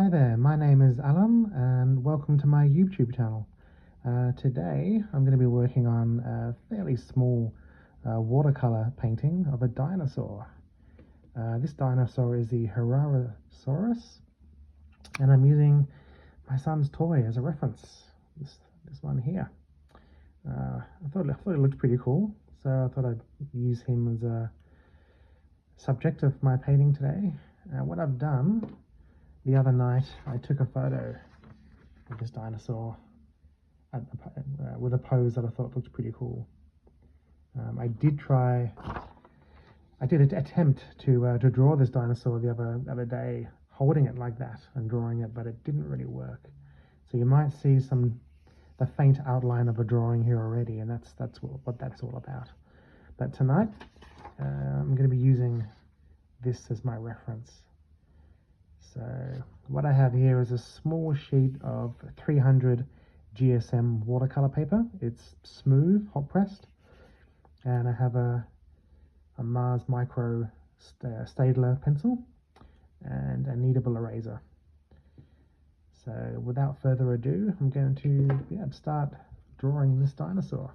Hi there, my name is Alan and welcome to my YouTube channel. Today I'm going to be working on a fairly small watercolor painting of a dinosaur. This dinosaur is the Herrerasaurus, and I'm using my son's toy as a reference, this one here. I thought it looked pretty cool, so I thought I'd use him as a subject of my painting today. What I've done, the other night I took a photo of this dinosaur with a pose that I thought looked pretty cool. I did attempt to draw this dinosaur the other day, holding it like that and drawing it, but it didn't really work. So you might see the faint outline of a drawing here already, and that's what that's all about. But tonight I'm going to be using this as my reference. So what I have here is a small sheet of 300 GSM watercolor paper. It's smooth, hot pressed, and I have a Mars Micro Staedtler pencil and a kneadable eraser. So without further ado, I'm going to start drawing this dinosaur.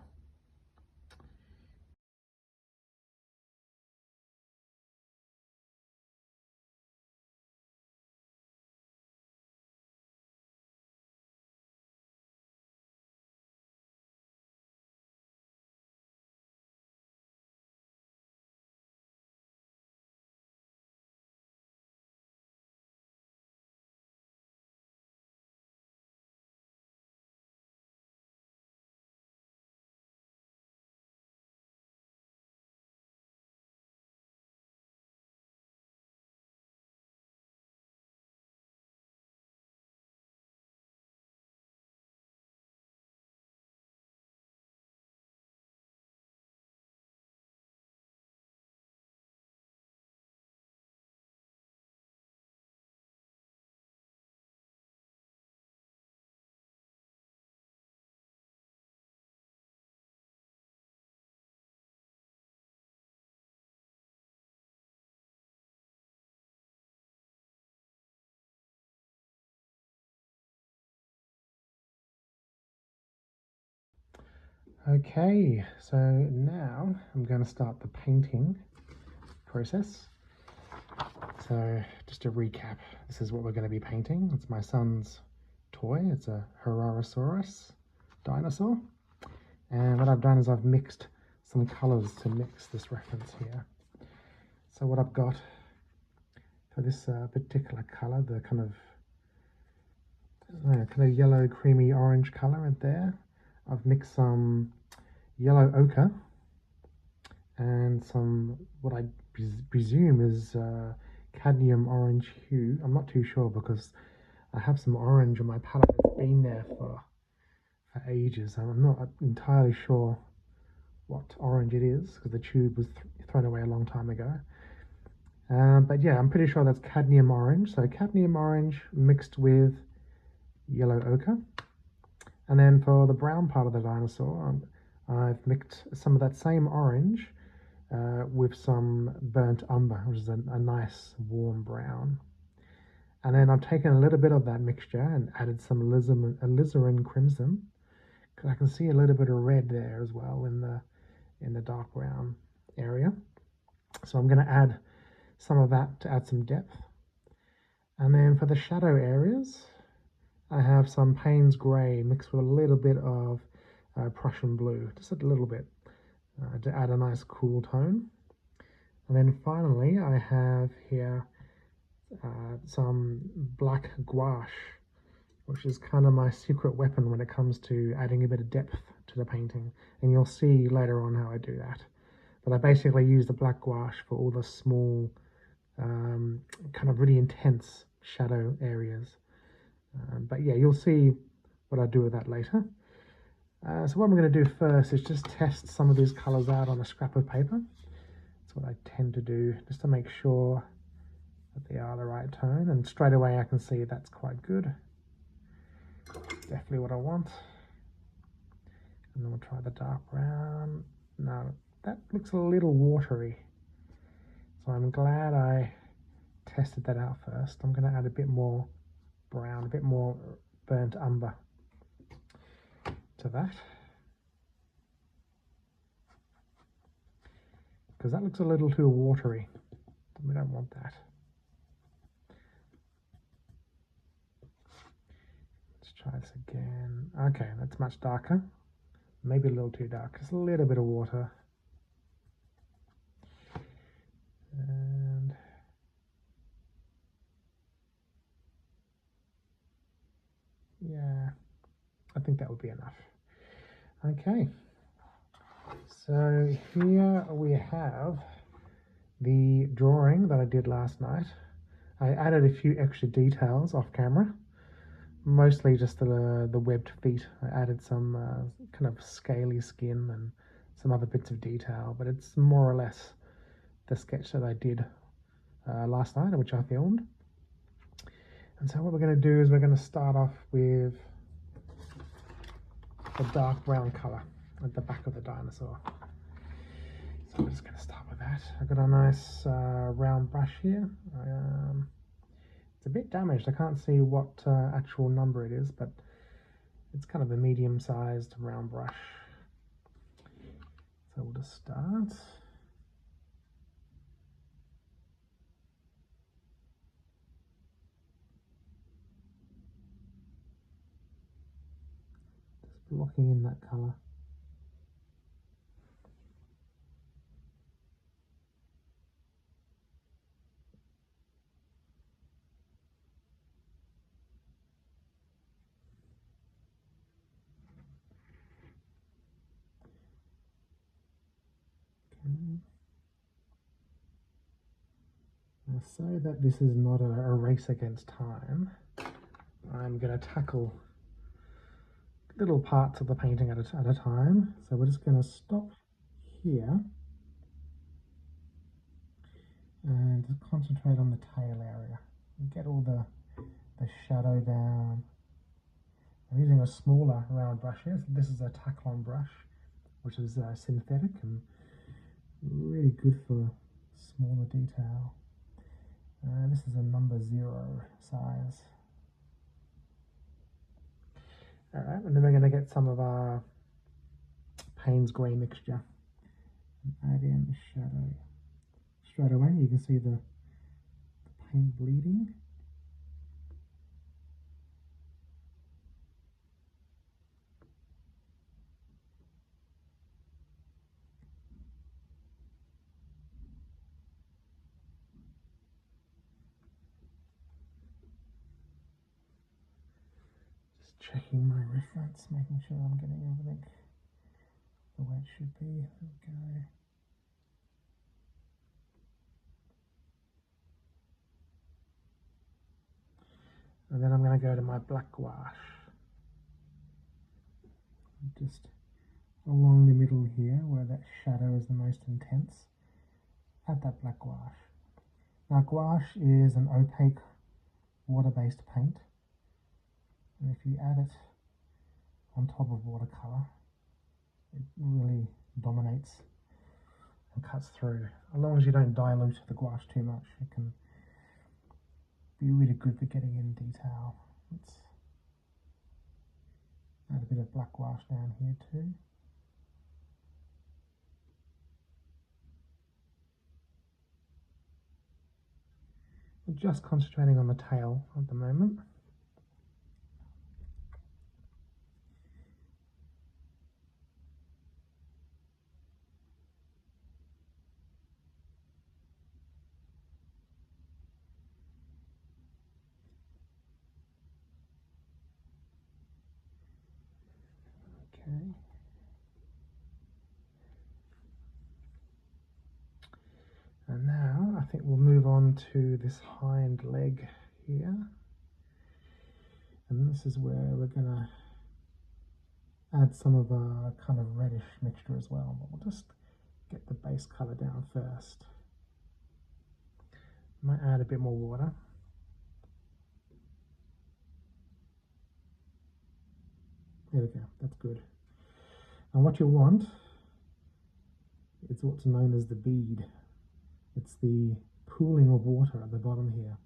Okay, so now I'm going to start the painting process. So just to recap, this is what we're going to be painting. It's my son's toy. It's a Herrerasaurus Dinosaur. And what I've done is I've mixed some colors to mix this reference here. So what I've got for this particular color, the kind of yellow, creamy orange color right there, I've mixed some yellow ochre and some what I presume is cadmium orange hue. I'm not too sure because I have some orange on my palette that's been there for ages, and I'm not entirely sure what orange it is because the tube was thrown away a long time ago. But yeah, I'm pretty sure that's cadmium orange. So cadmium orange mixed with yellow ochre. And then for the brown part of the dinosaur, I've mixed some of that same orange with some burnt umber, which is a nice warm brown. And then I've taken a little bit of that mixture and added some alizarin crimson, because I can see a little bit of red there as well in the dark brown area. So I'm going to add some of that to add some depth. And then for the shadow areas, I have some Payne's Grey mixed with a little bit of Prussian Blue, just a little bit, to add a nice cool tone. And then finally, I have here some black gouache, which is kind of my secret weapon when it comes to adding a bit of depth to the painting. And you'll see later on how I do that. But I basically use the black gouache for all the small, kind of really intense shadow areas. But yeah, you'll see what I do with that later. So what I'm going to do first is just test some of these colors out on a scrap of paper. That's what I tend to do, just to make sure that they are the right tone. And straight away I can see that's quite good. Definitely what I want. And then we'll try the dark brown. No, that looks a little watery. So I'm glad I tested that out first. I'm going to add a bit more brown, a bit more burnt umber to that. Because that looks a little too watery. We don't want that. Let's try this again. Okay, that's much darker. Maybe a little too dark. Just a little bit of water. And yeah, I think that would be enough. Okay, so here we have the drawing that I did last night. I added a few extra details off camera, mostly just the webbed feet. I added some kind of scaly skin and some other bits of detail, but it's more or less the sketch that I did last night, which I filmed. And so what we're going to do is we're going to start off with the dark brown color at the back of the dinosaur. So we're just going to start with that. I've got a nice round brush here. It's a bit damaged. I can't see what actual number it is, but it's kind of a medium-sized round brush. So we'll just start. Just blocking in that color. Now, so that this is not a race against time, I'm going to tackle little parts of the painting at a time. So we're just going to stop here and just concentrate on the tail area. Get all the shadow down. I'm using a smaller round brush here. So this is a Taklon brush, which is synthetic and really good for smaller detail. This is a number 0 size. Alright, and then we're going to get some of our Payne's grey mixture and add in the shadow. Straight away you can see the paint bleeding. Checking my reference, making sure I'm getting everything the way it should be. There we go. And then I'm going to go to my black gouache. Just along the middle here, where that shadow is the most intense, add that black gouache. Now gouache is an opaque water-based paint. And if you add it on top of watercolor, it really dominates and cuts through. As long as you don't dilute the gouache too much, it can be really good for getting in detail. Let's add a bit of black gouache down here too. We're just concentrating on the tail at the moment. Okay. And now I think we'll move on to this hind leg here. And this is where we're going to add some of a kind of reddish mixture as well. But we'll just get the base color down first. Might add a bit more water. There we go, that's good. And what you want is what's known as the bead. It's the pooling of water at the bottom here.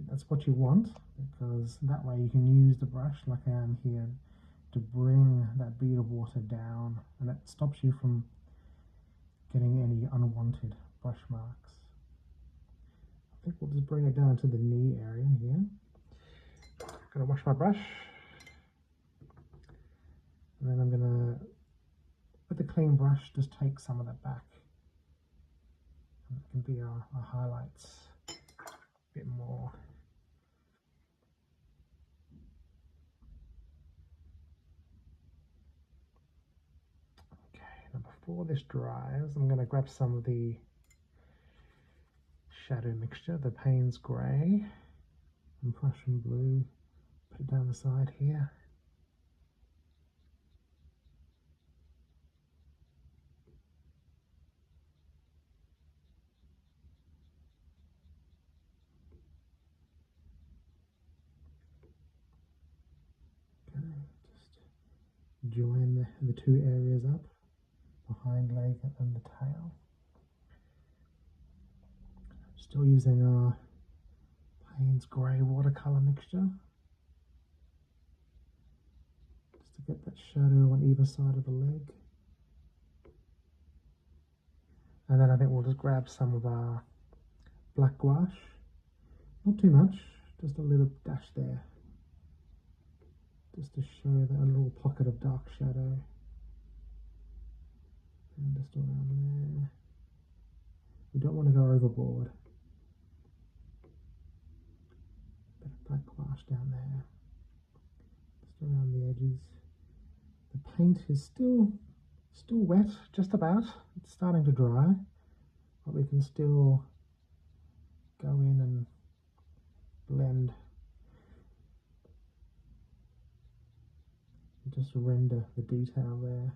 that's what you want, because that way you can use the brush like I am here to bring that bead of water down, and that stops you from getting any unwanted brush marks. I think we'll just bring it down to the knee area here. I'm going to wash my brush, and then I'm going to, with the clean brush, just take some of that back. And it can be our highlights a bit more. Okay, now before this dries, I'm going to grab some of the shadow mixture, the Payne's Grey and Prussian Blue, put it down the side here. Just join the two areas up, the hind leg and the tail. Still using our Payne's Grey watercolor mixture, just to get that shadow on either side of the leg. And then I think we'll just grab some of our black gouache, not too much, just a little dash there, just to show that a little pocket of dark shadow. And just around there. We don't want to go overboard. Bit of black gouache down there, just around the edges. The paint is still wet, just about. It's starting to dry, but we can still go in and blend. Just render the detail there.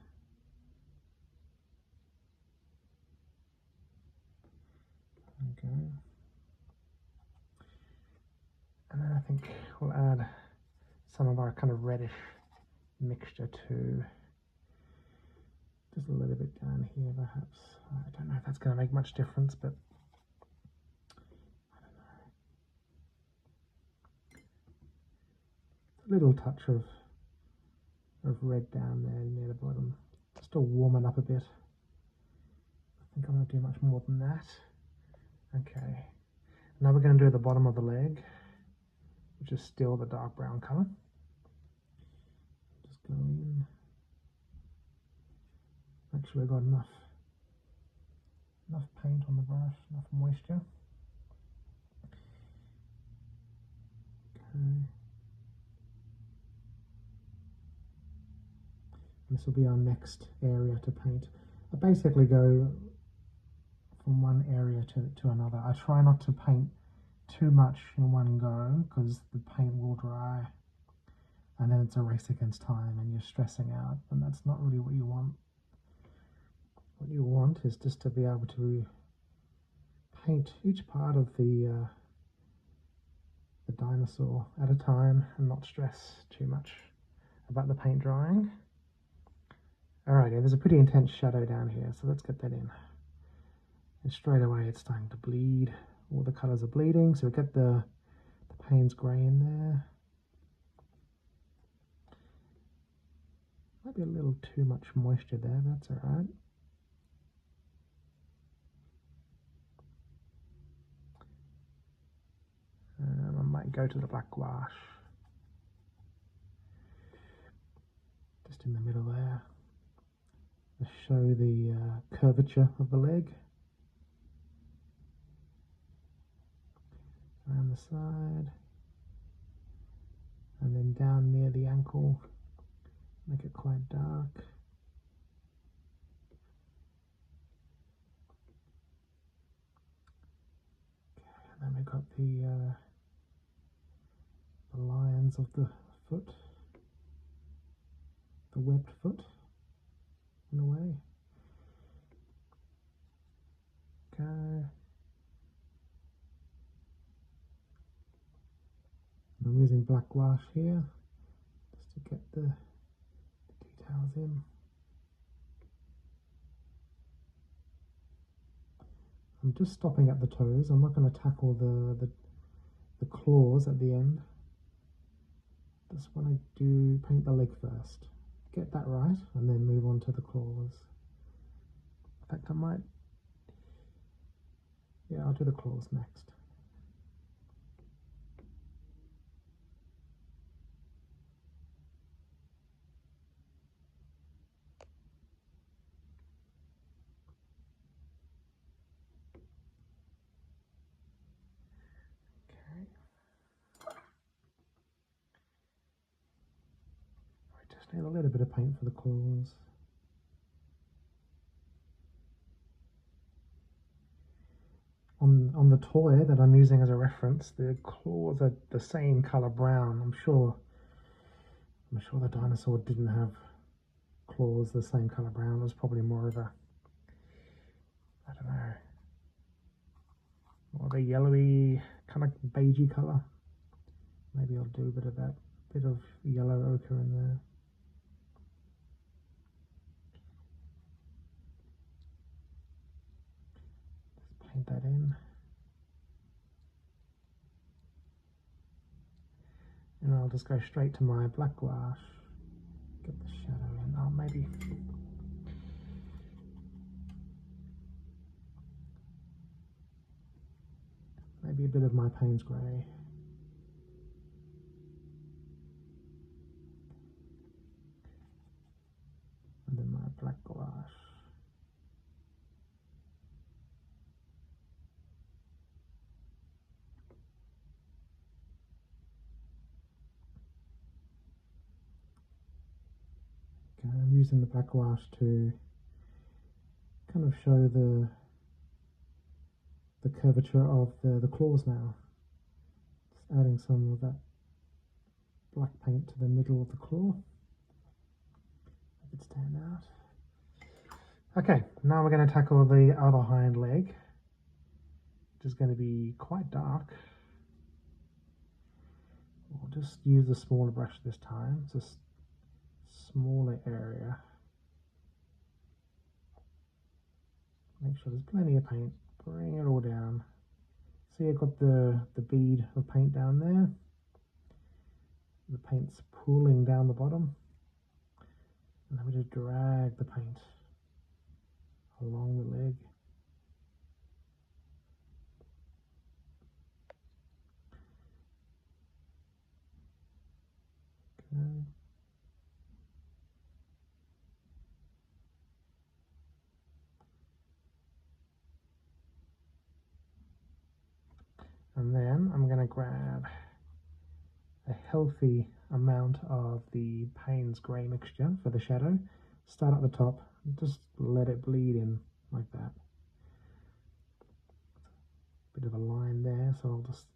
Okay. And then I think we'll add some of our kind of reddish mixture too. Just a little bit down here perhaps. I don't know if that's going to make much difference, but I don't know. A little touch of red down there near the bottom, just to warm it up a bit. I think I'm going to do much more than that. Okay, now we're going to do the bottom of the leg, which is still the dark brown colour. Just go in. Make sure we've got enough paint on the brush, enough moisture. Okay. This will be our next area to paint. I basically go from one area to another. I try not to paint too much in one go, because the paint will dry and then it's a race against time and you're stressing out, and that's not really what you want. What you want is just to be able to paint each part of the dinosaur at a time and not stress too much about the paint drying. Alrighty, there's a pretty intense shadow down here, so let's get that in. And straight away it's starting to bleed. All the colours are bleeding, so we get the Payne's Grey in there. Might be a little too much moisture there, but that's alright. I might go to the black gouache. Just in the middle there. To show the curvature of the leg. Around the side. And then down near the ankle. Make it quite dark. Okay, and then we've got the lines of the foot, the webbed foot, in a way. Okay. I'm using black gouache here, just to get the details in. I'm just stopping at the toes. I'm not going to tackle the the claws at the end. Just want to paint the leg first. Get that right, and then move on to the claws. In fact, I might, yeah, I'll do the claws next. Okay. I just need a little bit of paint for the claws. On the toy that I'm using as a reference, the claws are the same color brown. I'm sure the dinosaur didn't have claws the same color brown. It was probably more of a, I don't know, more of a yellowy, kind of beigey color. Maybe I'll do a bit of that, bit of yellow ochre in there. Just paint that in. And I'll just go straight to my black gouache. Get the shadow in. Oh, maybe a bit of my Payne's grey. And then my black gouache. Okay, I'm using the black gouache to kind of show the curvature of the claws now. Just adding some of that black paint to the middle of the claw. Make it stand out. Okay, now we're going to tackle the other hind leg, which is going to be quite dark. We'll just use a smaller brush this time, just smaller area. Make sure there's plenty of paint. Bring it all down. See, I've got the bead of paint down there. The paint's pooling down the bottom. And then we just drag the paint along the leg. Okay. And then I'm going to grab a healthy amount of the Payne's grey mixture for the shadow. Start at the top, just let it bleed in like that. Bit of a line there, so I'll just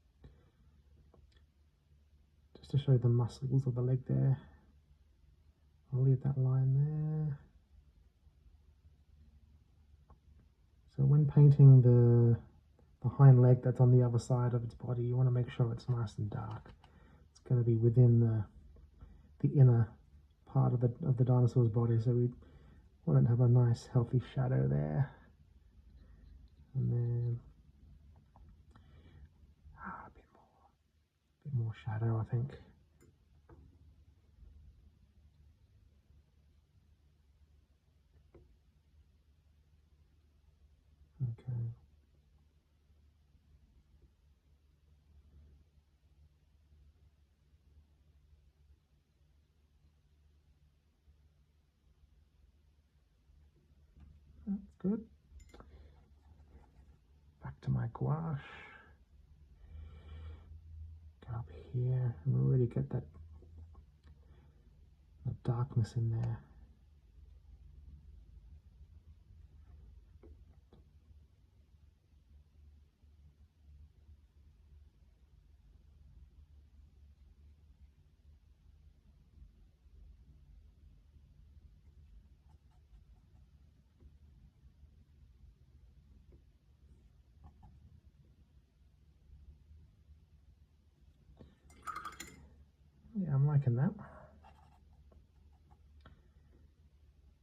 to show the muscles of the leg there. I'll leave that line there. So when painting the hind leg that's on the other side of its body, you want to make sure it's nice and dark. It's going to be within the inner part of the dinosaur's body, so we want it to have a nice healthy shadow there. And then a bit more shadow, I think. Okay. That's good. Back to my gouache. Go up here and really get that darkness in there. Yeah, I'm liking that.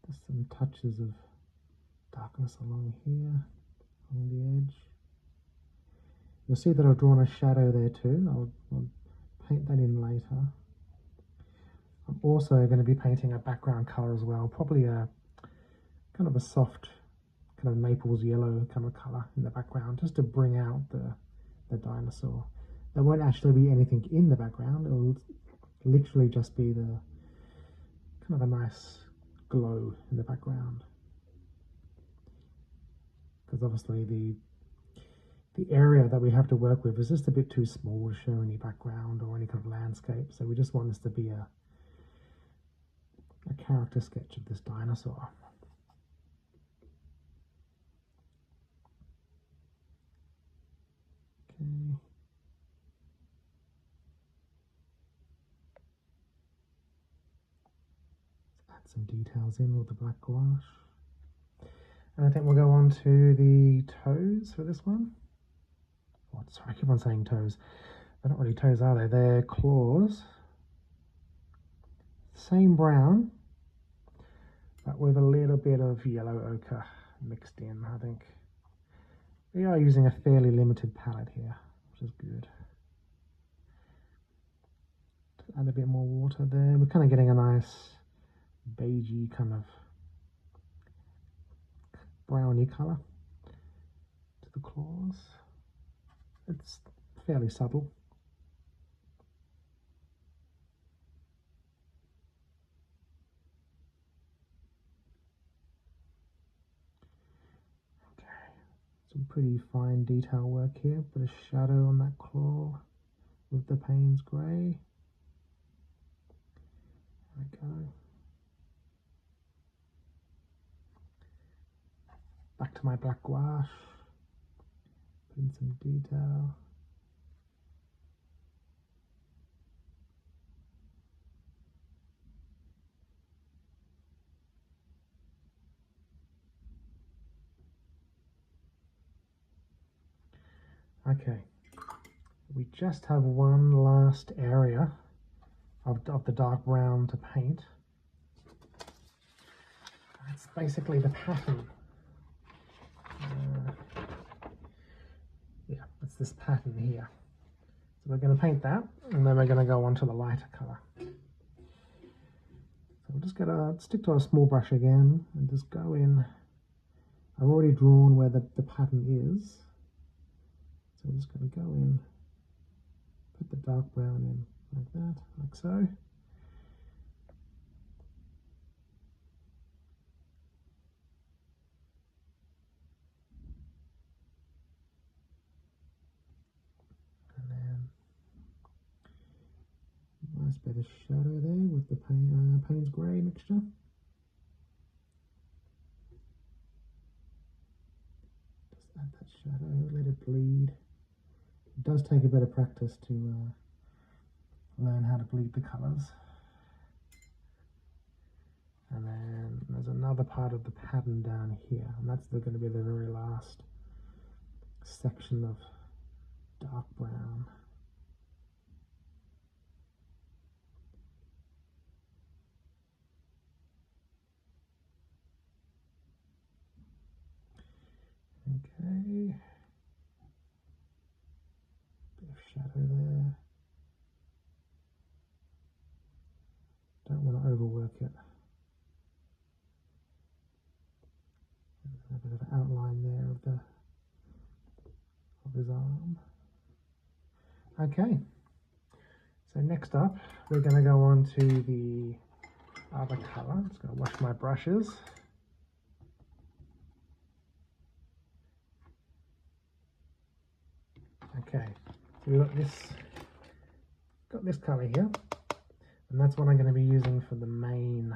Just some touches of darkness along here, along the edge. You'll see that I've drawn a shadow there too. I'll paint that in later. I'm also going to be painting a background color as well, probably a kind of a soft kind of Naples yellow kind of color in the background, just to bring out the dinosaur. There won't actually be anything in the background. It'll literally just be the kind of a nice glow in the background, because obviously the area that we have to work with is just a bit too small to show any background or any kind of landscape. So we just want this to be a character sketch of this dinosaur. Okay. Let's add some details in with the black gouache. And I think we'll go on to the toes for this one. Oh, sorry, I keep on saying toes. They're not really toes, are they? They're claws. Same brown, but with a little bit of yellow ochre mixed in, I think. We are using a fairly limited palette here, which is good. Just add a bit more water there. We're kind of getting a nice beigey kind of browny colour to the claws. It's fairly subtle. Okay, some pretty fine detail work here. Put a shadow on that claw with the Payne's grey. There we go. Back to my black gouache. Put in some detail. Okay, we just have one last area of the dark brown to paint. That's basically the pattern. Yeah, it's this pattern here. So we're going to paint that, and then we're going to go on to the lighter colour. So we're just going to stick to a small brush again and just go in. I've already drawn where the pattern is. So we're just going to go in, put the dark brown in like that, like so. And then nice bit of shadow there with the Payne's grey mixture. Just add that shadow, let it bleed. It does take a bit of practice to learn how to bleed the colours. And then there's another part of the pattern down here, and that's going to be the very last section of dark brown. Okay. Bit of shadow there. Don't want to overwork it. A bit of outline there of his arm. Okay, so next up we're going to go on to the other colour. I'm just going to wash my brushes. Okay, so we've got this colour here, and that's what I'm going to be using for the main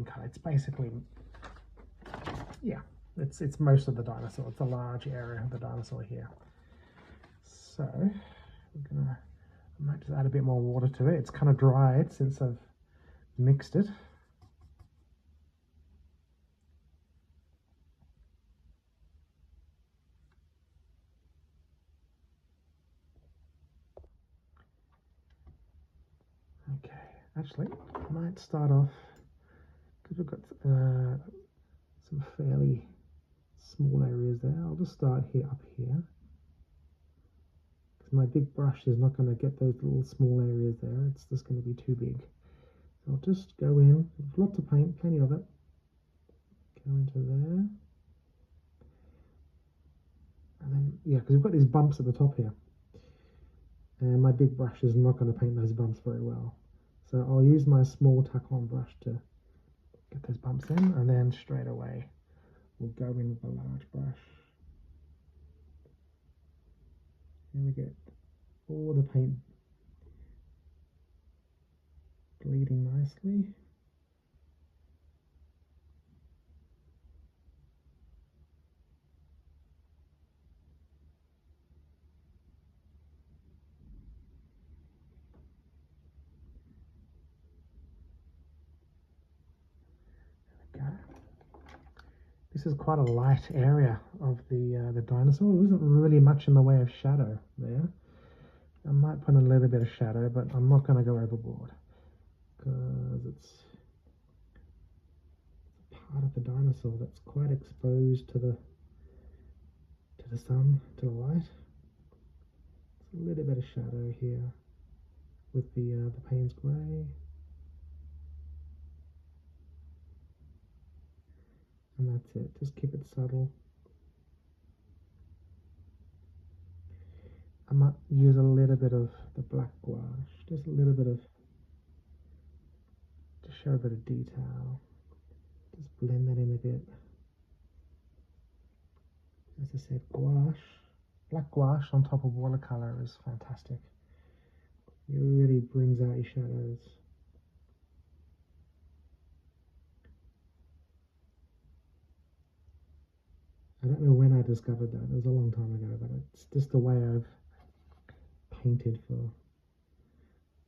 colour. It's basically, yeah, it's most of the dinosaur. It's a large area of the dinosaur here. So I might just add a bit more water to it. It's kind of dried since I've mixed it. Okay, actually, I might start off, because we've got some fairly small areas there. I'll just start here, up here, because my big brush is not going to get those little small areas there. It's just going to be too big. So I'll just go in, lots of paint, plenty of it. Go into there. And then, yeah, because we've got these bumps at the top here. And my big brush is not going to paint those bumps very well. So I'll use my small tack-on brush to get those bumps in, and then straight away we'll go in with the large brush. And we get all the paint bleeding nicely. This is quite a light area of the dinosaur. There isn't really much in the way of shadow there. I might put a little bit of shadow, but I'm not going to go overboard because it's part of the dinosaur that's quite exposed to the sun, to the light. It's a little bit of shadow here with the Payne's grey. And that's it, just keep it subtle. I might use a little bit of the black gouache, just a little bit of, to show a bit of detail. Just blend that in a bit. As I said, gouache, black gouache on top of watercolor is fantastic. It really brings out your shadows. I don't know when I discovered that. It was a long time ago, but it's just the way I've painted for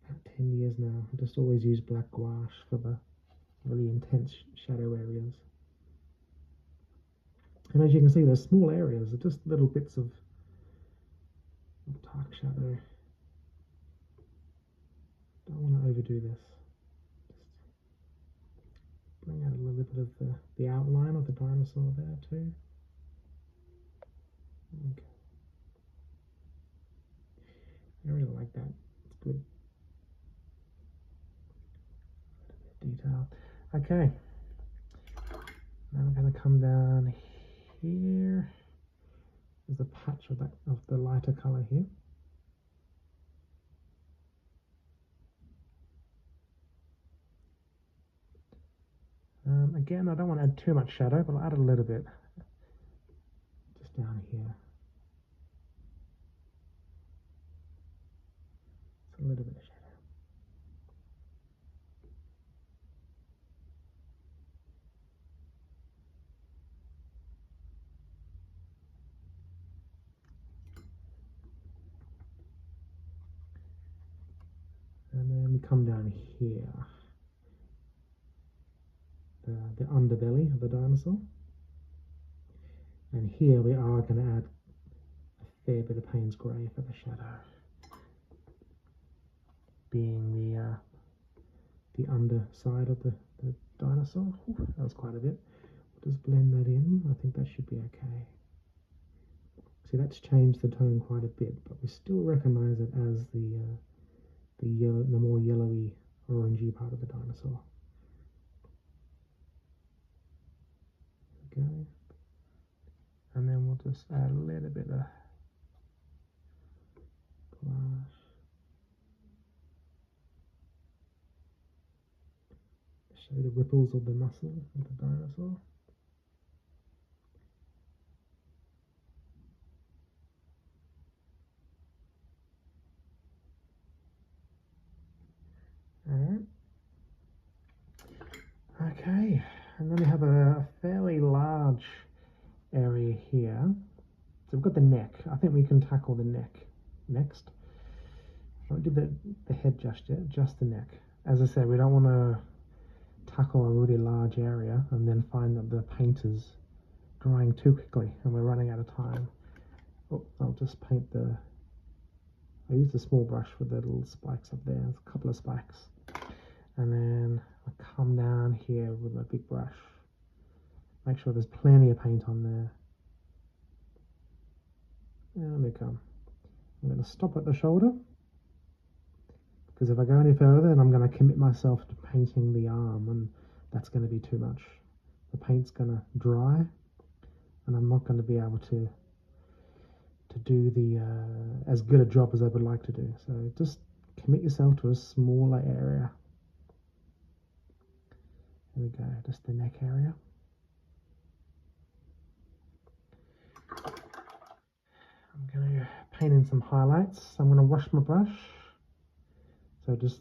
about 10 years now. I just always use black gouache for the really intense shadow areas. And as you can see, there's small areas, just little bits of dark shadow. Don't want to overdo this. Just bring out a little bit of the outline of the dinosaur there too. Okay. I really like that. It's good. Detail. Okay. Now I'm going to come down here. There's a patch of the lighter color here. Again, I don't want to add too much shadow, but I'll add a little bit. Just down here. Just a little bit of shadow. And then we come down here. The underbelly of the dinosaur. And here we are going to add a fair bit of Payne's grey for the shadow. Being the underside of the dinosaur. Ooh, that was quite a bit. We'll just blend that in. I think that should be okay. See, that's changed the tone quite a bit, but we still recognise it as the more yellowy, orangey part of the dinosaur. Okay. And then we'll just add a little bit of gouache. Show the ripples of the muscle of the dinosaur. Alright. Okay, and then we have a fairly large area here. So we've got the neck. I think we can tackle the neck next. I won't do the head just yet, just the neck. As I said, we don't want to tackle a really large area and then find that the paint is drying too quickly and we're running out of time. Oh, I'll just paint I use the small brush with the little spikes up there. There's a couple of spikes. And then I come down here with my big brush. Make sure there's plenty of paint on there. There we go. I'm going to stop at the shoulder, because if I go any further, then I'm going to commit myself to painting the arm, and that's going to be too much. The paint's going to dry, and I'm not going to be able to do the as good a job as I would like to do. So just commit yourself to a smaller area. There we go, just the neck area. I'm going to paint in some highlights. I'm going to wash my brush. So just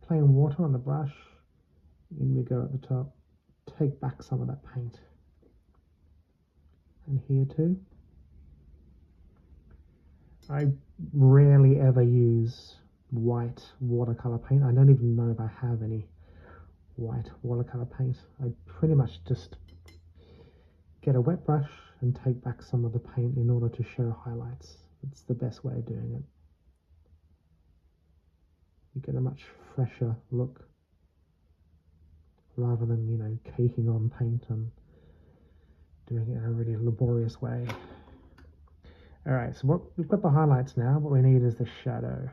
plain water on the brush. In we go at the top. Take back some of that paint. And here too. I rarely ever use white watercolor paint. I don't even know if I have any white watercolor paint. I pretty much just get a wet brush and take back some of the paint in order to show highlights. It's the best way of doing it. You get a much fresher look rather than, you know, caking on paint and doing it in a really laborious way. Alright, so we've got the highlights now. What we need is the shadow.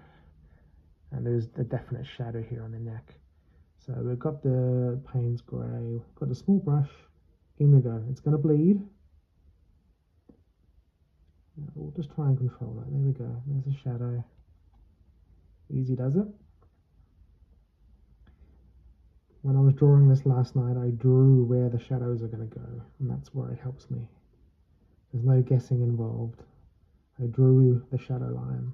And there's a definite shadow here on the neck. So we've got the Payne's Grey, we've got a small brush. In we go. It's going to bleed. We'll just try and control it. There we go. There's a shadow. Easy does it. When I was drawing this last night, I drew where the shadows are going to go, and that's where it helps me. There's no guessing involved. I drew the shadow line.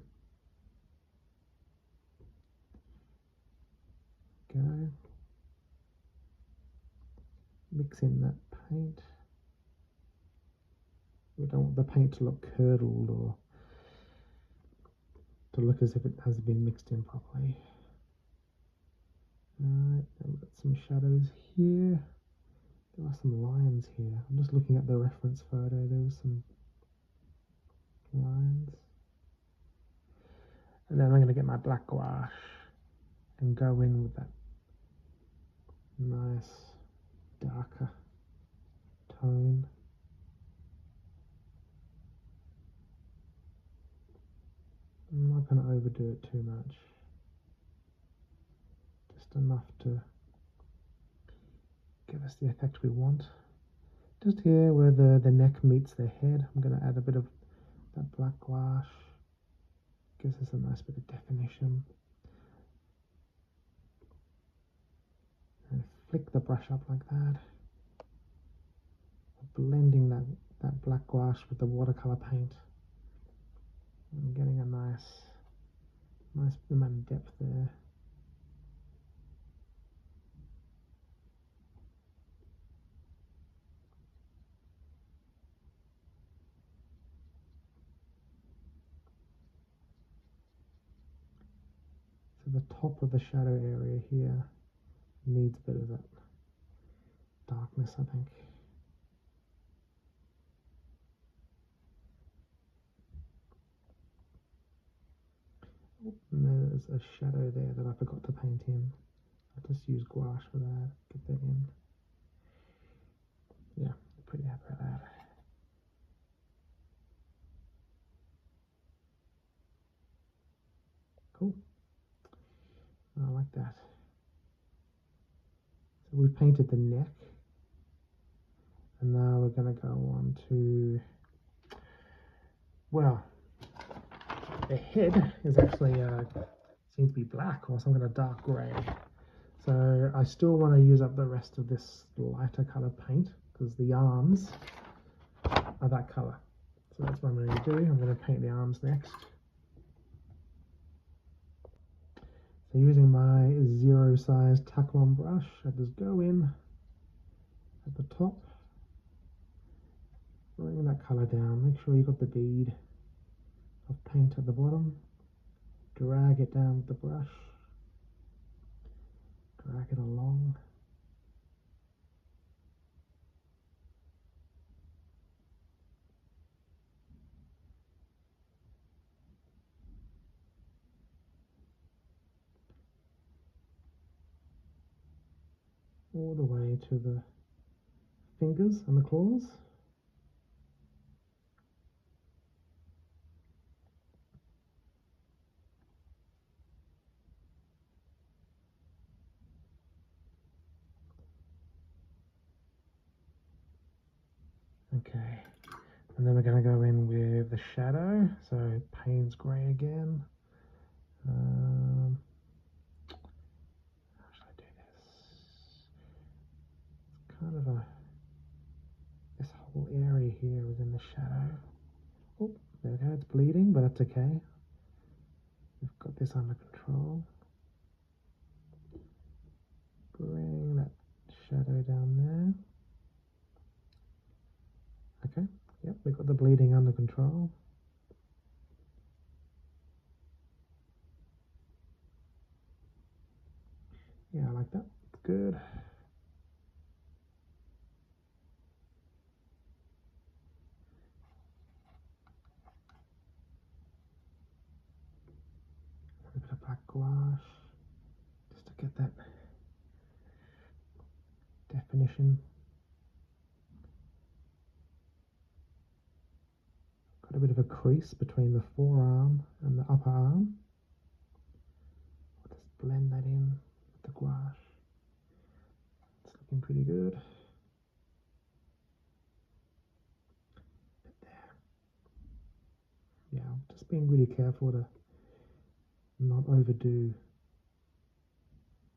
Go. Mix in that paint. We don't want the paint to look curdled or to look as if it has been mixed in properly. Alright, we've got some shadows here. There are some lines here. I'm just looking at the reference photo. There was some lines. And then I'm going to get my black gouache and go in with that nice darker tone. I'm not going to overdo it too much. Just enough to give us the effect we want. Just here where the neck meets the head, I'm going to add a bit of that black gouache. Gives us a nice bit of definition. And flick the brush up like that. Blending that black gouache with the watercolor paint. I'm getting a nice amount of depth there. So the top of the shadow area here needs a bit of that darkness, I think. And there's a shadow there that I forgot to paint in. I'll just use gouache for that, get that in. Yeah, pretty happy with that. Cool. I like that. So we've painted the neck. And now we're going to go on to, well, the head is actually seems to be black or some kind of dark grey. So I still want to use up the rest of this lighter colour paint because the arms are that colour. So that's what I'm going to do. I'm going to paint the arms next. So using my 0 size Taklon brush, I just go in at the top, bring that colour down, make sure you've got the bead of paint at the bottom, drag it down with the brush, drag it along. All the way to the fingers and the claws. Okay, and then we're going to go in with the shadow, so Payne's grey again. How should I do this? It's kind of this whole area here is in the shadow. Oh, there we go, it's bleeding, but that's okay. We've got this under control. Bring that shadow down there. Okay, yep, we've got the bleeding under control. Yeah, I like that. It's good. A bit of black gouache just to get that definition. Got a bit of a crease between the forearm and the upper arm. I'll just blend that in with the gouache. It's looking pretty good. Bit there. Yeah, just being really careful to not overdo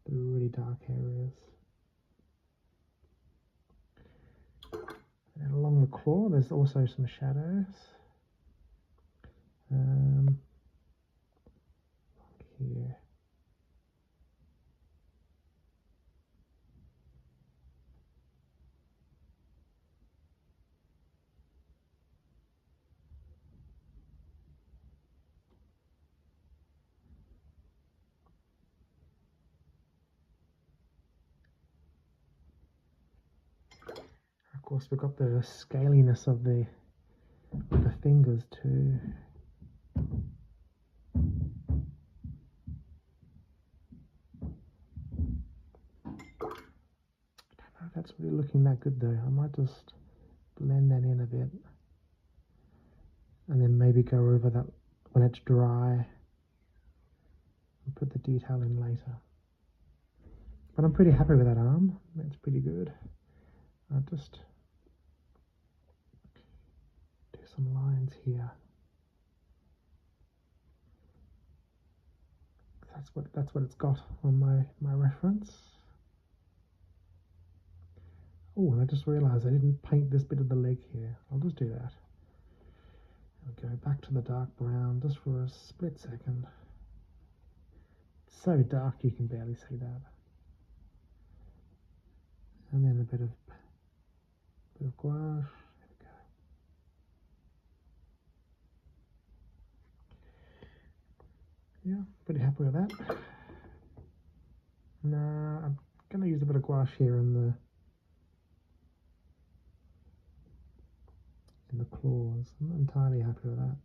the really dark areas. And along the claw, there's also some shadows. Here. Of course, we've got the scaliness of the fingers too. That's really looking that good though. I might just blend that in a bit and then maybe go over that when it's dry and put the detail in later. But I'm pretty happy with that arm. It's pretty good. I'll just do some lines here. That's what it's got on my reference. Oh, and I just realised I didn't paint this bit of the leg here. I'll just do that. I'll go back to the dark brown just for a split second. It's so dark you can barely see that. And then a bit of gouache. There we go. Yeah, pretty happy with that. Now I'm going to use a bit of gouache here in the claws. I'm not entirely happy with that.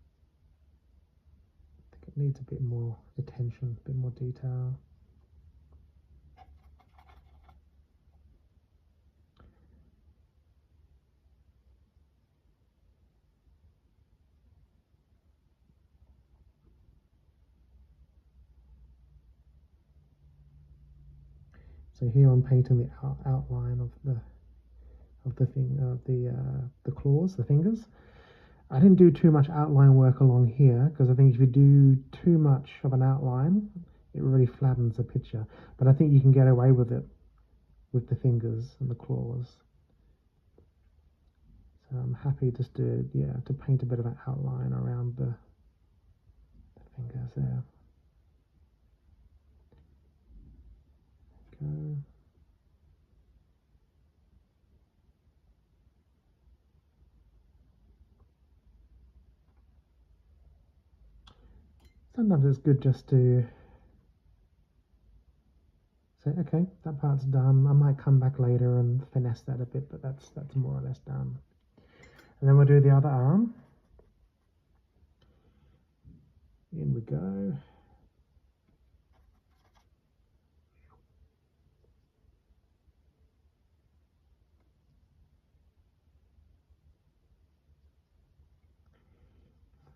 I think it needs a bit more attention, a bit more detail. So here I'm painting the outline of the claws, the fingers. I didn't do too much outline work along here because I think if you do too much of an outline, it really flattens the picture. But I think you can get away with it with the fingers and the claws. So I'm happy just to paint a bit of an outline around the fingers there. Go. Sometimes it's good just to say, okay, that part's done. I might come back later and finesse that a bit, but that's more or less done. And then we'll do the other arm. In we go.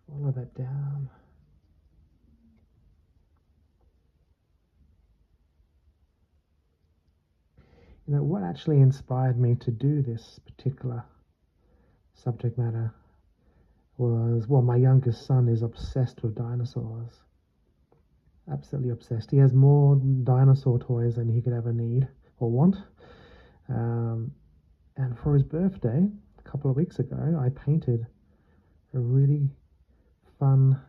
Follow that down. You know, what actually inspired me to do this particular subject matter was, well, my youngest son is obsessed with dinosaurs. Absolutely obsessed. He has more dinosaur toys than he could ever need or want. And for his birthday, a couple of weeks ago, I painted a really fun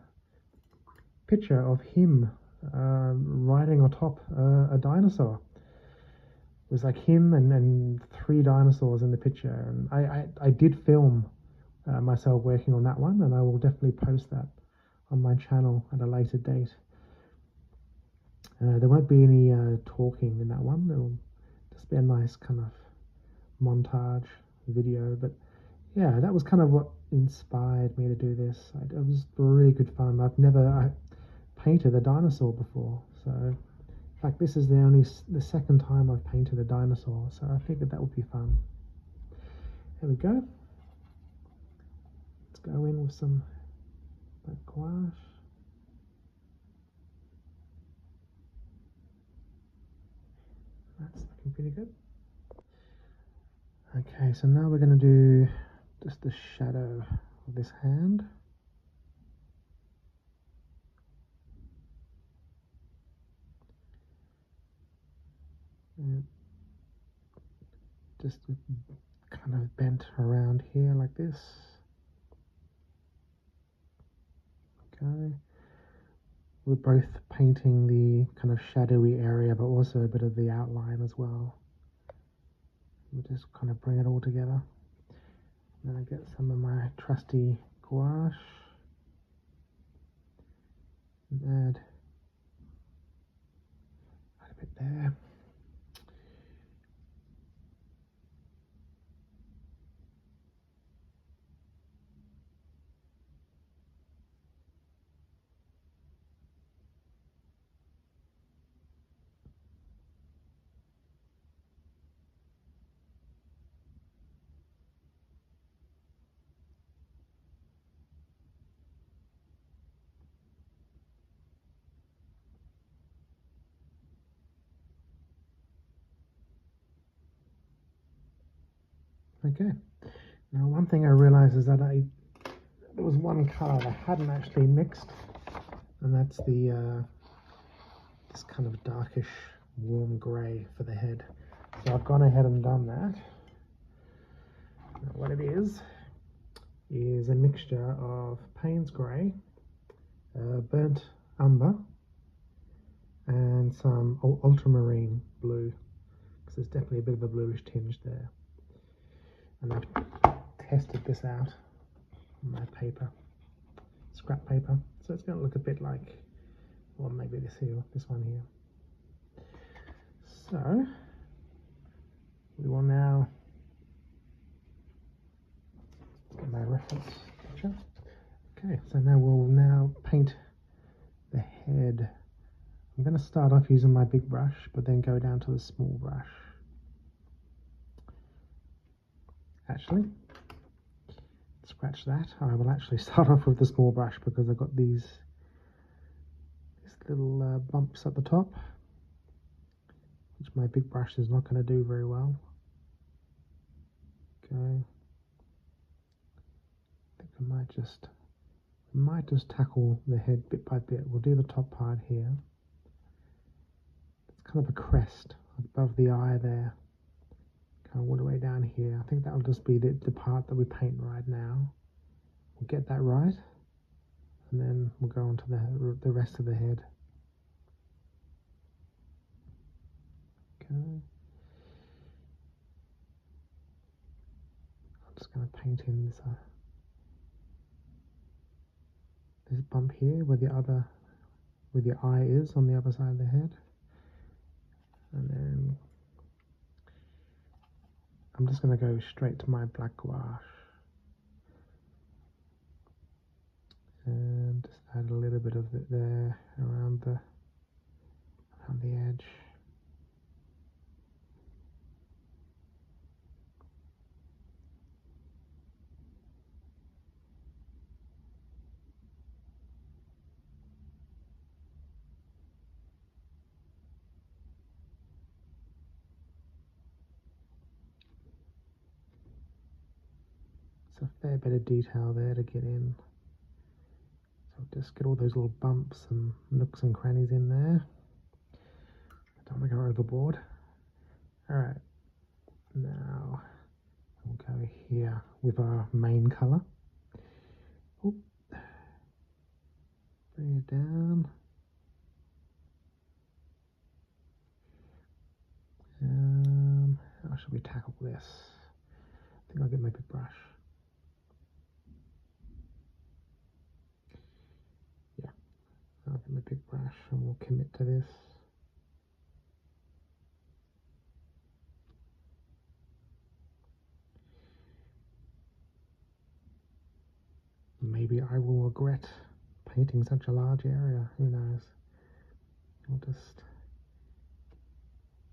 picture of him riding atop a dinosaur. It was like him and three dinosaurs in the picture. And I did film myself working on that one, and I will definitely post that on my channel at a later date. There won't be any talking in that one. It'll just be a nice kind of montage video. But yeah, that was kind of what inspired me to do this. It was really good fun. I've never painted a dinosaur before, so in fact this is the second time I've painted a dinosaur, so I figured that would be fun. There we go. Let's go in with some black gouache. That's looking pretty good. Okay, so now we're going to do just the shadow of this hand. And just kind of bent around here like this. Okay. We're both painting the kind of shadowy area, but also a bit of the outline as well. We'll just kind of bring it all together. Then I get some of my trusty gouache and add a bit there. Okay, now one thing I realized is that there was one colour that I hadn't actually mixed, and that's the this kind of darkish warm grey for the head. So I've gone ahead and done that. Now what it is a mixture of Payne's grey, burnt umber, and some ultramarine blue, because there's definitely a bit of a bluish tinge there. And I've tested this out on my paper, scrap paper, so it's going to look a bit like, well, maybe this one here. So we will now get my reference picture. Okay, so now we'll paint the head. I'm going to start off using my big brush, but then go down to the small brush. Actually, scratch that. I will actually start off with the small brush because I've got these little bumps at the top, which my big brush is not going to do very well. Okay, I think I might just tackle the head bit by bit. We'll do the top part here. It's kind of a crest above the eye there, kind of all the way down here. I think that'll just be the part that we paint right now. We'll get that right, and then we'll go on to the rest of the head. Okay. I'm just going to paint in this bump here where the eye is on the other side of the head, and then I'm just going to go straight to my black gouache and just add a little bit of it there around the edge. a fair bit of detail there to get in. So just get all those little bumps and nooks and crannies in there. I don't want to go overboard. Alright, now we'll go here with our main colour. Oop. Bring it down. How should we tackle this? I think I'll get my big brush. Yeah, I'll get my big brush and we'll commit to this. Maybe I will regret painting such a large area, who knows.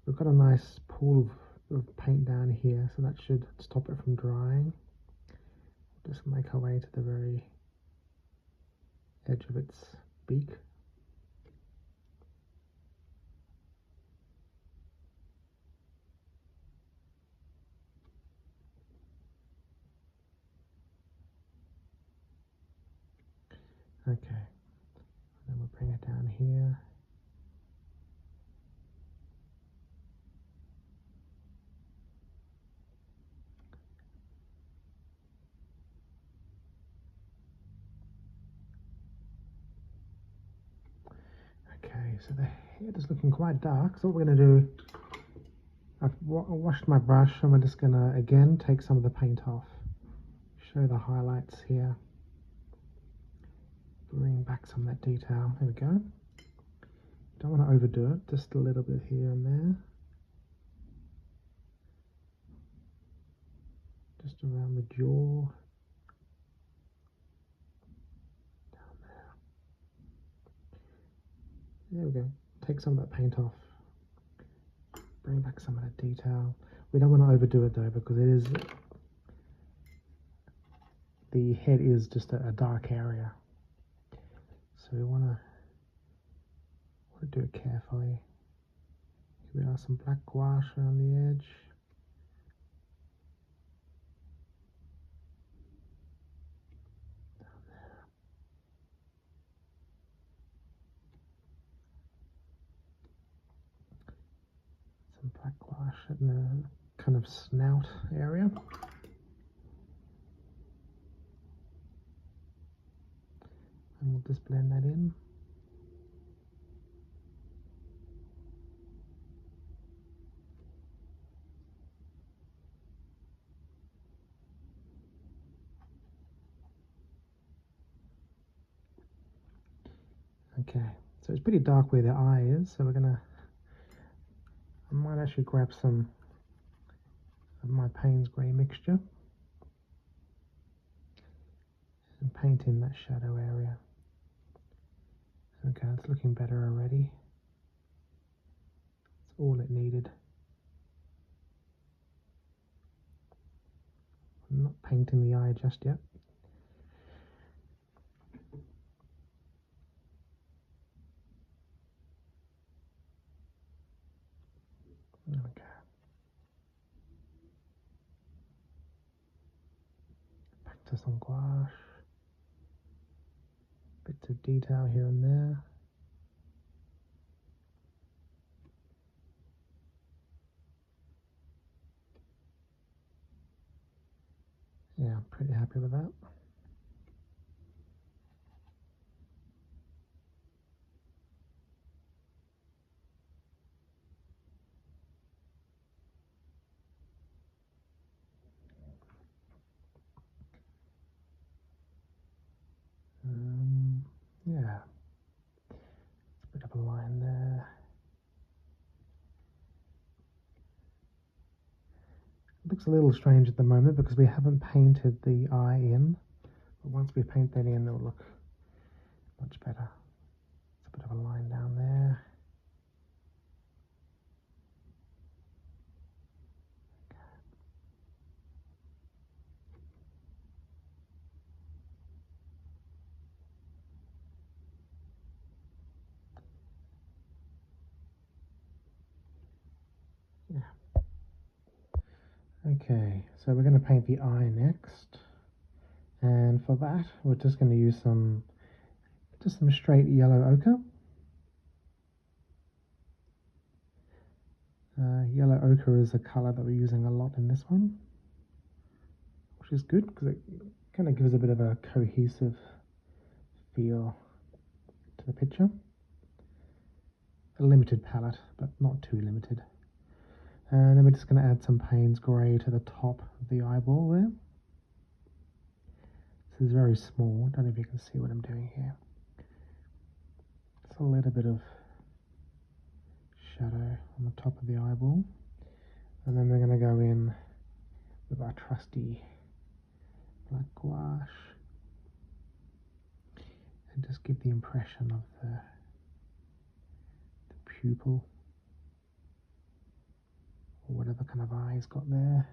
We've got a nice pool of paint down here, so that should stop it from drying. Just make our way to the very edge of its beak. Okay, then we'll bring it down here. Okay, so the head is looking quite dark, so what we're going to do, I've washed my brush and we're just going to again take some of the paint off. Show the highlights here. Bring back some of that detail. There we go. Don't want to overdo it, just a little bit here and there. Just around the jaw. Down there. There we go. Take some of that paint off. Bring back some of that detail. We don't want to overdo it though, because it is, the head is just a dark area. So we want to do it carefully. Here we are, some black gouache around the edge. Down there. Some black gouache in the kind of snout area. And we'll just blend that in. Okay, so it's pretty dark where the eye is, so I might actually grab some of my Payne's grey mixture and paint in that shadow area. Okay, it's looking better already. That's all it needed. I'm not painting the eye just yet. Okay. Back to some gouache. Bits of detail here and there. Yeah, I'm pretty happy with that. Yeah, it's a bit of a line there. It looks a little strange at the moment because we haven't painted the eye in, but once we paint that in, it'll look much better. It's a bit of a line down there. Yeah. Okay, so we're going to paint the eye next. And for that, we're just going to use some straight yellow ochre. Yellow ochre is a color that we're using a lot in this one, which is good because it kind of gives a bit of a cohesive feel to the picture. A limited palette, but not too limited. And then we're just going to add some Payne's Grey to the top of the eyeball there. This is very small. I don't know if you can see what I'm doing here. Just a little bit of shadow on the top of the eyeball. And then we're going to go in with our trusty black gouache and just give the impression of the pupil or whatever kind of eye he's got there.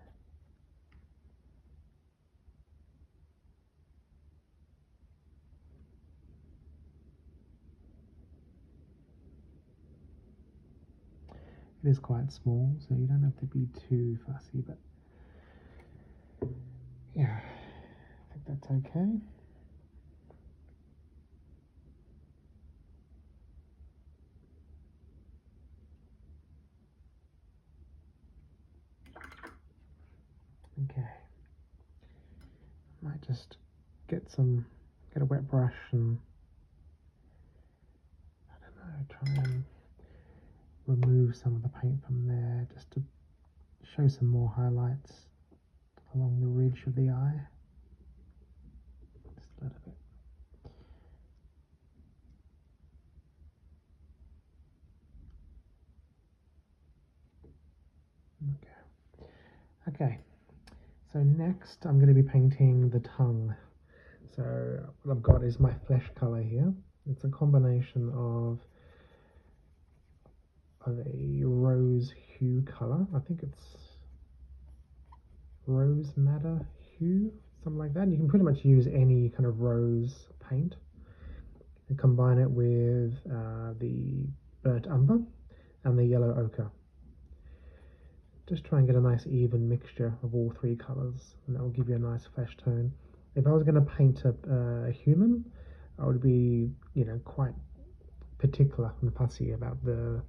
It is quite small, so you don't have to be too fussy, but yeah, I think that's okay. Okay, might just get a wet brush and I don't know, try and remove some of the paint from there just to show some more highlights along the ridge of the eye. Just a little bit. Okay, so next I'm going to be painting the tongue. So what I've got is my flesh color here. It's a combination of a rose hue color. I think it's rose madder hue, something like that. And you can pretty much use any kind of rose paint and combine it with the burnt umber and the yellow ochre. Just try and get a nice even mixture of all three colors, and that will give you a nice flesh tone. If I was going to paint a human, I would be, quite particular and fussy about the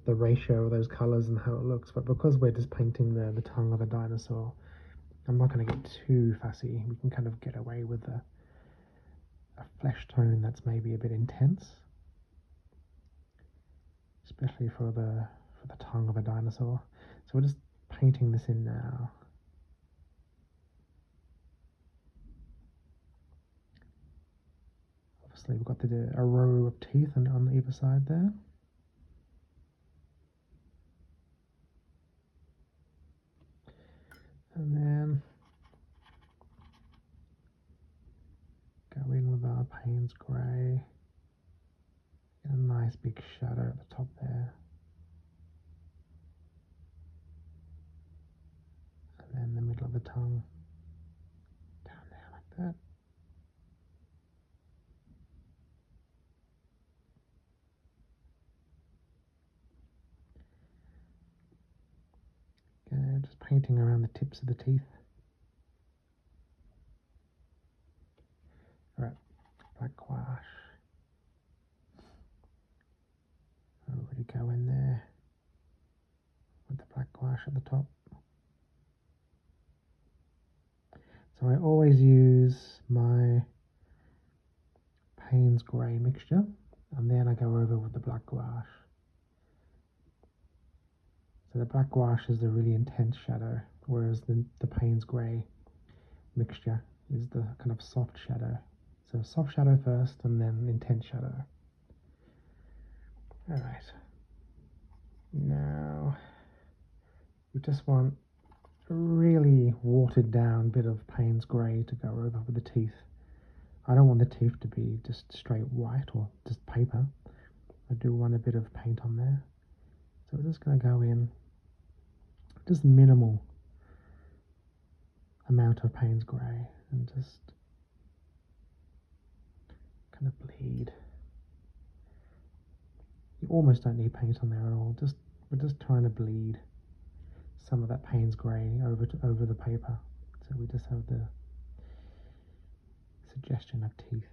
ratio of those colors and how it looks. But because we're just painting the tongue of a dinosaur, I'm not going to get too fussy. We can kind of get away with a flesh tone that's maybe a bit intense, especially for the tongue of a dinosaur. So we're just painting this in now. Obviously we've got a row of teeth on either side there. And then go in with our Payne's Grey. Get a nice big shadow at the top there. And then the middle of the tongue. Down there like that. Okay, just painting around the tips of the teeth. Alright, black gouache. Already go in there with the black gouache at the top. So I always use my Payne's Grey mixture, and then I go over with the black gouache. So the black gouache is the really intense shadow, whereas the Payne's Grey mixture is the kind of soft shadow. So soft shadow first, and then intense shadow. Alright. Now, we just want a really watered down bit of Payne's Grey to go over with the teeth. I don't want the teeth to be just straight white or just paper. I do want a bit of paint on there. So we're just going to go in just minimal amount of Payne's Grey and just kind of bleed. You almost don't need paint on there at all. We're just trying to bleed some of that Payne's Grey over the paper. So we just have the suggestion of teeth.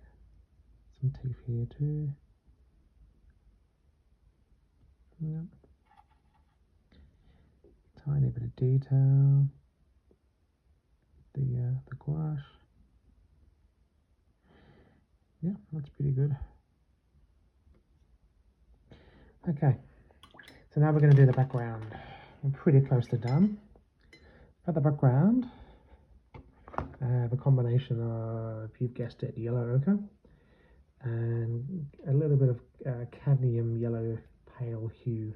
Some teeth here too. Yep. Tiny bit of detail. The gouache. Yeah, that's pretty good. Okay, so now we're going to do the background. I'm pretty close to done. For the background, I have a combination of, if you've guessed it, yellow ochre and a little bit of cadmium yellow pale hue.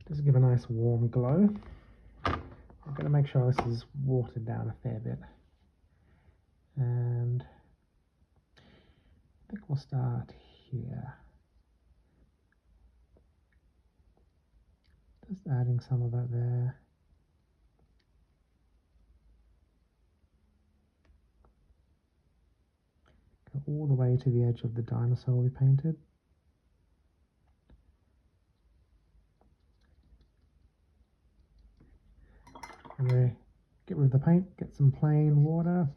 Just to give a nice warm glow. I'm going to make sure this is watered down a fair bit. And I think we'll start here. Just adding some of that there. Go all the way to the edge of the dinosaur we painted. And we get rid of the paint, get some plain water,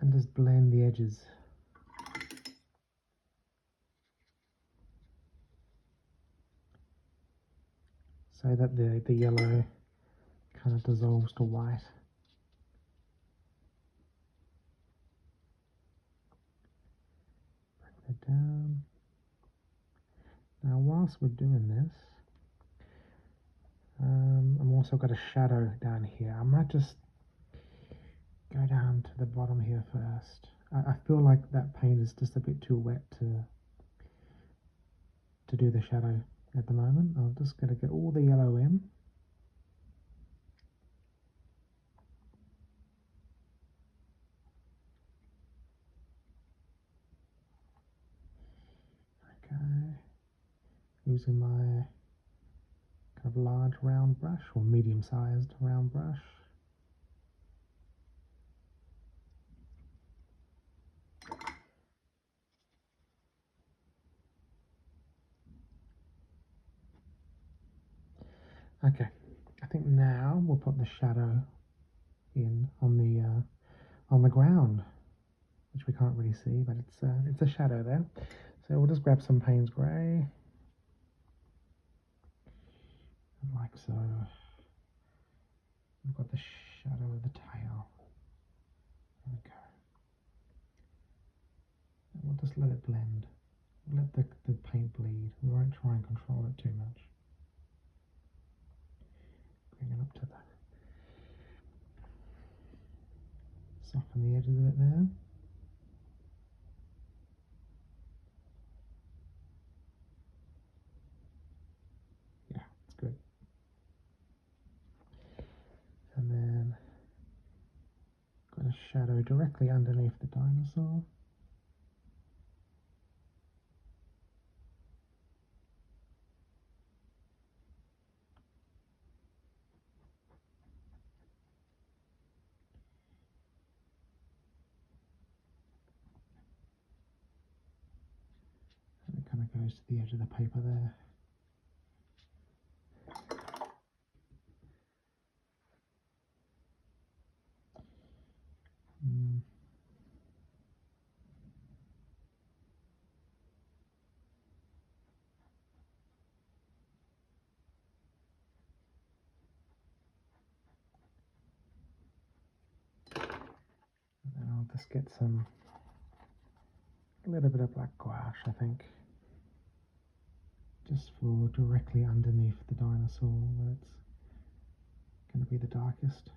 and just blend the edges. So that the yellow kind of dissolves to white. Bring that down. Now whilst we're doing this, I've also got a shadow down here. I might just go down to the bottom here first. I feel like that paint is just a bit too wet to do the shadow at the moment. I'm just going to get all the yellow in. Okay, using my kind of large round brush or medium-sized round brush. Okay, I think now we'll put the shadow in on the ground, which we can't really see, but it's a shadow there. So we'll just grab some Payne's Grey, like so. We've got the shadow of the tail. There we go. And we'll just let it blend. We'll let the paint bleed. We won't try and control it too much. Bring it up to the... Soften the edges of it there. Yeah, it's good. And then got a shadow directly underneath the dinosaur. And it kind of goes to the edge of the paper there. And then I'll just get a little bit of black gouache, I think, just for directly underneath the dinosaur where it's going to be the darkest.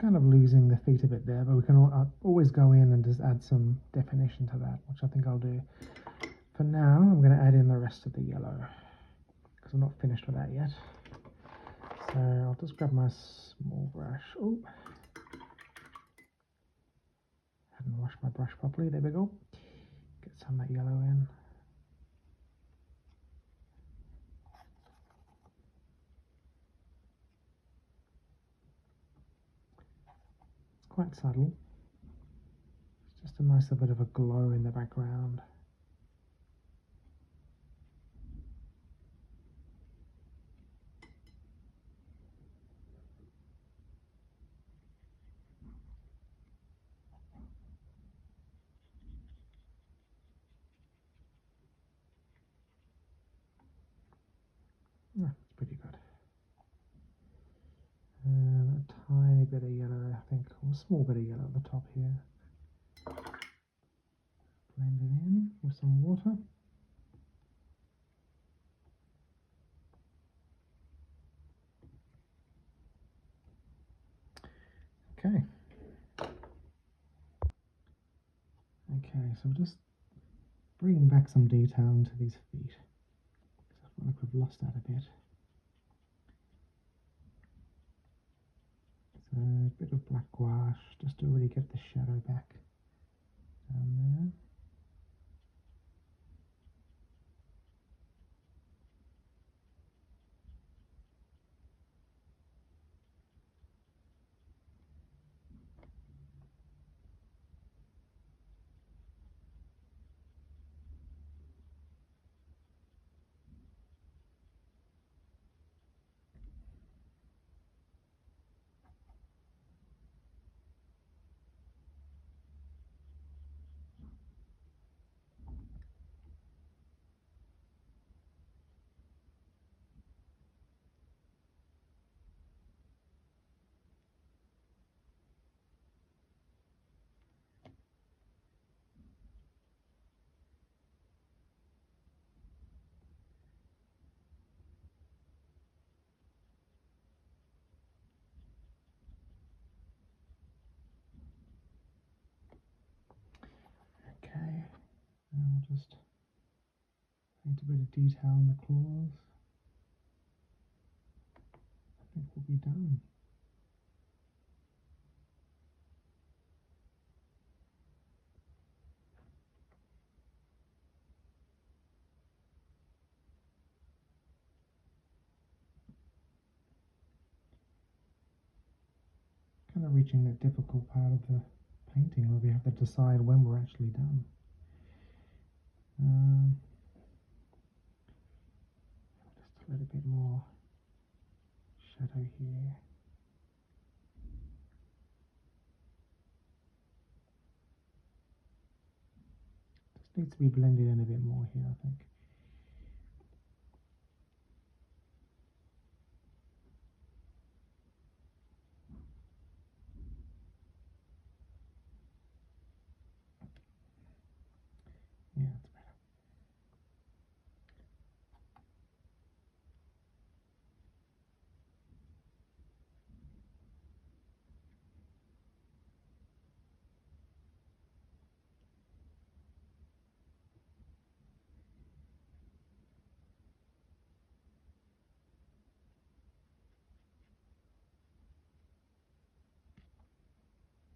Kind of losing the feet a bit there, but we can always go in and just add some definition to that, which I think I'll do. For now, I'm going to add in the rest of the yellow because I'm not finished with that yet. So I'll just grab my small brush. Oh, hadn't washed my brush properly. There we go. Get some of that yellow in. It's quite subtle. It's just a nice bit of a glow in the background. Yeah, it's pretty good. And a tiny bit of yellow, I think, or a small bit of yellow at the top here. Blend it in with some water. Okay. Okay, so we're just bringing back some detail into these feet. I feel like we've lost that a bit. So a bit of black gouache just to really get the shadow back down there. Okay, and we'll just paint a bit of detail in the claws. I think we'll be done. Kind of reaching that difficult part of the painting where we have to decide when we're actually done. Just a little bit more shadow here. Just needs to be blended in a bit more here, I think. Yeah, it's better.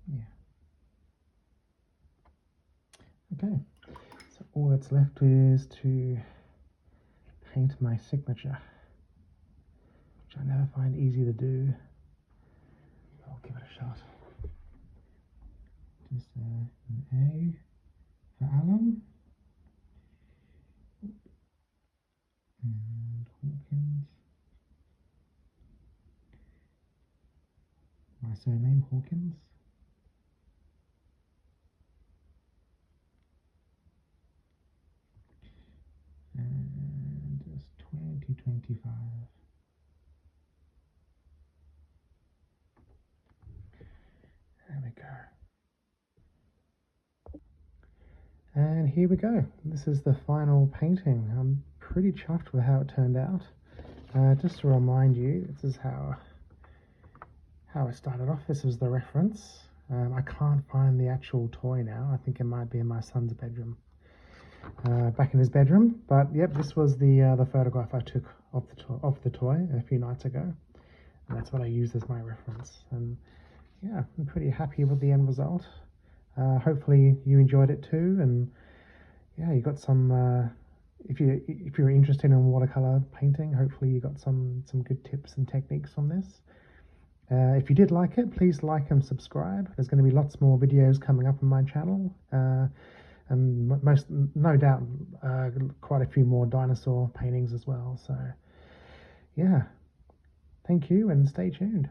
Yeah. Okay, so all that's left is to paint my signature, which I never find easy to do. I'll give it a shot. Just an A for Alan and Hawkins. My surname Hawkins. And just 2025. There we go. And here we go. This is the final painting. I'm pretty chuffed with how it turned out. Just to remind you, this is how it started off. This was the reference. I can't find the actual toy now. I think it might be in my son's bedroom. Back in his bedroom. But yep, this was the photograph I took of the toy a few nights ago. and that's what I use as my reference. And yeah, I'm pretty happy with the end result. Hopefully you enjoyed it too, and yeah, you got some. If you're interested in watercolor painting, hopefully you got some good tips and techniques from this. If you did like it, please like and subscribe. There's going to be lots more videos coming up on my channel, and no doubt, quite a few more dinosaur paintings as well. So, yeah, thank you and stay tuned.